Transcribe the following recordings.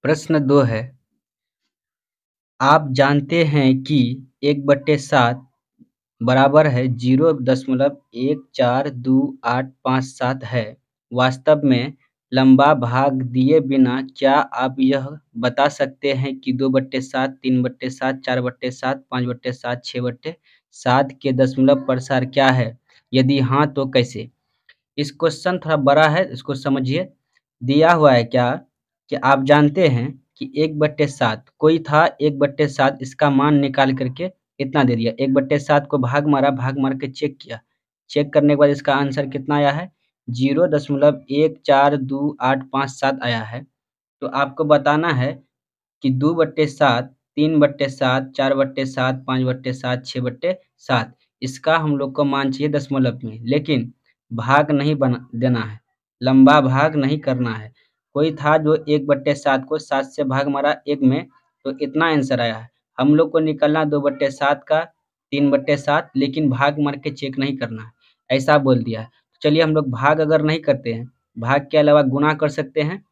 प्रश्न 2 है, आप जानते हैं कि 1/7 बराबर है 0.142857 है। वास्तव में लंबा भाग दिए बिना क्या आप यह बता सकते हैं कि 2/7, 3/7, 4/7, 5/7, 6/7 के दशमलव प्रसार क्या है? यदि हाँ तो कैसे? इस क्वेश्चन थोड़ा बड़ा है, इसको समझिए। दिया हुआ है क्या कि आप जानते हैं कि 1/7 कोई था 1/7 इसका मान निकाल करके इतना दे दिया। 1/7 को भाग मार के चेक किया। चेक करने के बाद इसका आंसर कितना आया है? 0.142857 आया है। तो आपको बताना है कि 2/7, 3/7, 4/7, 5/7, 6/7 इसका हम लोग को मान चाहिए दशमलव में, लेकिन भाग नहीं बना देना है, लंबा भाग नहीं करना है। कोई था जो 1/7 को 7 से भाग मारा 1 में, तो इतना आंसर आया है। हम लोग को निकलना 2/7 का 3/7, लेकिन भाग मार के चेक नहीं करना है, ऐसा बोल दिया है। तो चलिए हम लोग भाग अगर नहीं करते हैं, भाग के अलावा गुणा कर सकते हैं,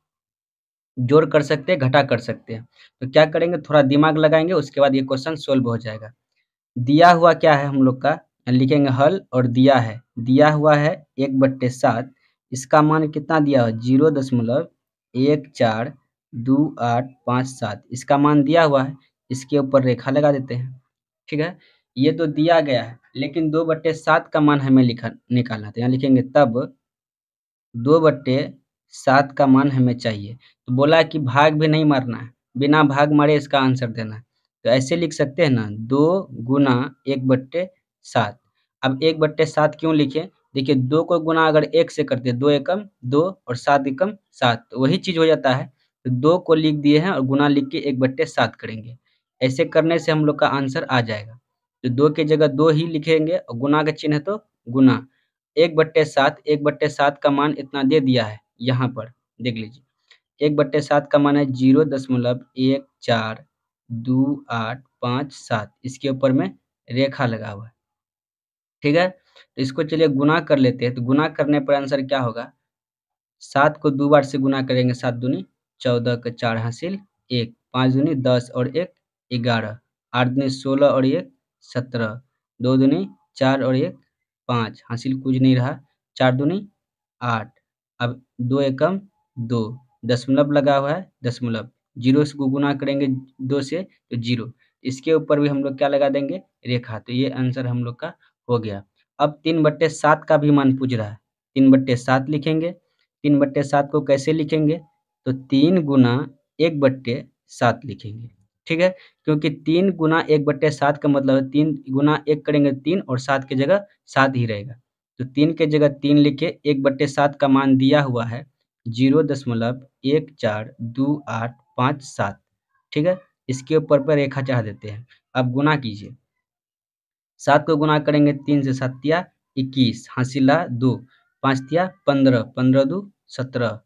जोड़ कर सकते हैं, घटा कर सकते हैं। तो क्या करेंगे, थोड़ा दिमाग लगाएंगे, उसके बाद ये क्वेश्चन सोल्व हो जाएगा। दिया हुआ क्या है हम लोग का, लिखेंगे हल, और दिया हुआ है 1/7, इसका मान कितना दिया हुआ, 0.142857 इसका मान दिया हुआ है। इसके ऊपर रेखा लगा देते हैं। ठीक है, ये तो दिया गया है, लेकिन 2/7 का मान हमें निकालना है। तो यहाँ लिखेंगे तब 2/7 का मान हमें चाहिए। तो बोला कि भाग भी नहीं मारना है, बिना भाग मारे इसका आंसर देना है। तो ऐसे लिख सकते हैं ना, 2 गुना 1/7। अब 1/7 क्यों लिखे? देखिए 2 को गुना अगर 1 से करते, 2 एकम 2 और 7 एकम 7, तो वही चीज हो जाता है। तो 2 को लिख दिए हैं और गुना लिख के 1/7 करेंगे। ऐसे करने से हम लोग का आंसर आ जाएगा। तो 2 की जगह 2 ही लिखेंगे और गुना का चिन्ह है तो गुना 1/7 का मान इतना दे दिया है यहाँ पर, देख लीजिए। 1/7 का मान है 0.142857, इसके ऊपर में रेखा लगा हुआ है। ठीक है, तो इसको चलिए गुना कर लेते हैं। तो गुना करने पर आंसर क्या होगा, 7 को 2 बार से गुना करेंगे, 7 दूनी 14 का 4 हासिल 1, 5 दूनी 10 और 1 11, 8 दूनी 16 और 1 17, 2 दूनी 4 और 1 5 हासिल कुछ नहीं रहा, 4 दूनी 8। अब 2 एकम 2, दशमलव लगा हुआ है, दशमलव, जीरो से गुना करेंगे 2 से तो 0। इसके ऊपर भी हम लोग क्या लगा देंगे, रेखा। तो ये आंसर हम लोग का हो गया। अब 3/7 का भी मान पूछ रहा है, 3/7 लिखेंगे। 3/7 को कैसे लिखेंगे, तो 3 गुना 1/7 लिखेंगे। ठीक है, क्योंकि 3 गुना 1/7 का मतलब है 3 गुना 1 करेंगे 3 और 7 की जगह 7 ही रहेगा। तो 3 के जगह 3 लिखे, 1/7 का मान दिया हुआ है 0.142857। ठीक है, इसके ऊपर पर रेखा चढ़ा देते हैं। अब गुना कीजिए, 7 को गुना करेंगे 3 से, 7 तिया 21 हासिल रहा 2, 5 तिया 15, 15 2 17,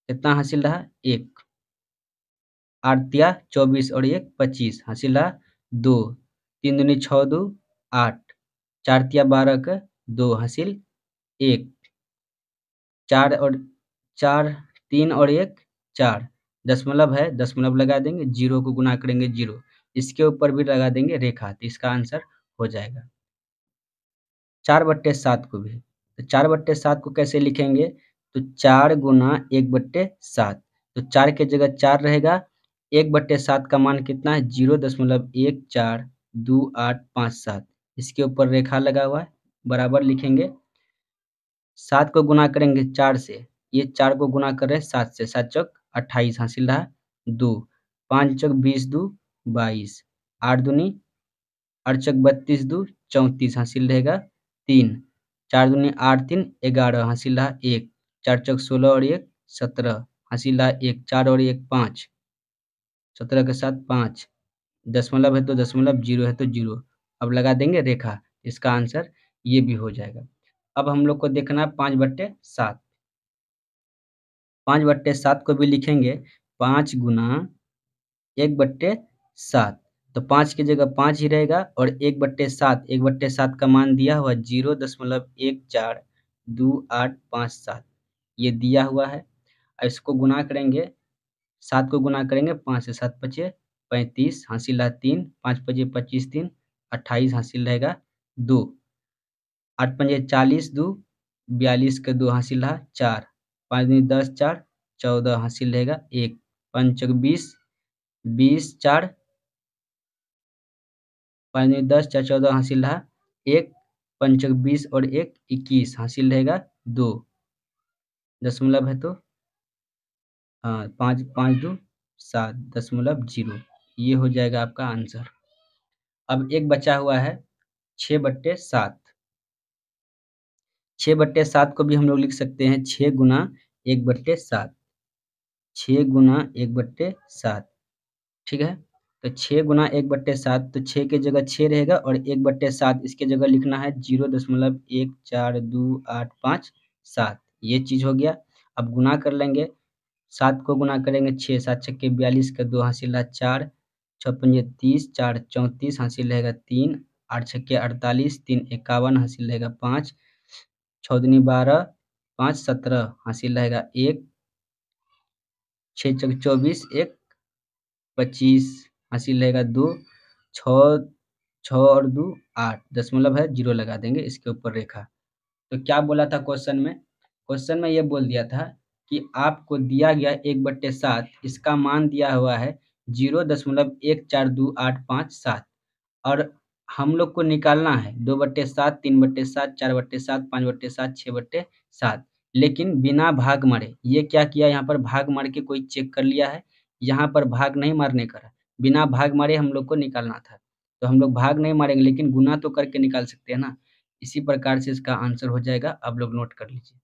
कितना हासिल रहा 1, 8 तिया 24 और 1 25 हासिल रहा 2, 3 दूनी 6 2 8, 4 तिया 12 का 2 हासिल 1, 4 और 4 3 और 1 4, दशमलव है, दशमलव लगा देंगे, 0 को गुना करेंगे 0, इसके ऊपर भी लगा देंगे रेखा। तो इसका आंसर हो जाएगा। 4/7 को भी, तो 4/7 को कैसे लिखेंगे, तो 4 गुना 1/7, तो 4 की जगह 4 रहेगा। 1/7 का मान कितना है, 0.142857, इसके ऊपर रेखा लगा हुआ है, बराबर लिखेंगे। 7 को गुना करेंगे 4 से, ये 4 को गुना कर रहे हैं 7 से, 7 चौक 28 हासिल रहा 2, 5 चौक 20 2 22, 8 दूनी 8 चौक 32 2 34 हासिल रहेगा 3, 4 दूनी 8 3 11 हासिल रहा 1, 4 चौक 16 और 1 17 हासिल रहा 1, 4 और 1 5, 17 के साथ 5, दशमलव है तो दशमलव, 0 है तो 0। अब लगा देंगे रेखा, इसका आंसर ये भी हो जाएगा। अब हम लोग को देखना है 5/7। 5/7 को भी लिखेंगे 5 गुना 1/7, तो 5 की जगह 5 ही रहेगा और 1/7 का मान दिया हुआ 0.142857, ये दिया हुआ है। इसको गुना करेंगे 7 को गुना करेंगे 5 से 7 पचे 35 हासिल रहा 3 5 पचे 25 3 28 हासिल रहेगा 2 8 पंजे 40 2 42 का 2 हासिल रहा 4 5 दूनी 10 4 14 हासिल रहेगा 1 5 चौक 20 20 4 5 दूनी 10 4 14 हासिल रहा 1 5 चौक 20 और 1 21 हासिल रहेगा 2 दशमलव है तो हाँ 5 5 2 7 दशमलव 0 ये हो जाएगा आपका आंसर। अब एक बचा हुआ है 6/7 6/7 को भी हम लोग लिख सकते हैं 6 गुना 1/7 6 गुना 1/7 ठीक है। तो 6 गुना 1/7 तो 6 के जगह 6 रहेगा और 1/7 इसके जगह लिखना है 0.14285 ये चीज हो गया। अब गुना कर लेंगे 7 को गुना करेंगे 6 7 छक्के 42 का 2 हासिल रहा 4 6 पंजे 30 4 34 हासिल रहेगा 3 8 छक्के 48 3 51 हासिल रहेगा 5 6 दूनी 12 5 17 हासिल रहेगा 1 6 चौक 24 1 25 हासिल रहेगा 2 6 6 और 2 8 दशमलव है 0 लगा देंगे इसके ऊपर रेखा। तो क्या बोला था क्वेश्चन में? क्वेश्चन में ये बोल दिया था कि आपको दिया गया 1/7 इसका मान दिया हुआ है 0.14285 और हम लोग को निकालना है 2/7 3/7 4/7 5/7 6/7 लेकिन बिना भाग मारे। ये क्या किया यहाँ पर भाग मार के कोई चेक कर लिया है, यहाँ पर भाग नहीं मारने का है, बिना भाग मारे हम लोग को निकालना था। तो हम लोग भाग नहीं मारेंगे लेकिन गुना तो करके निकाल सकते हैं ना। इसी प्रकार से इसका आंसर हो जाएगा, आप लोग नोट कर लीजिए।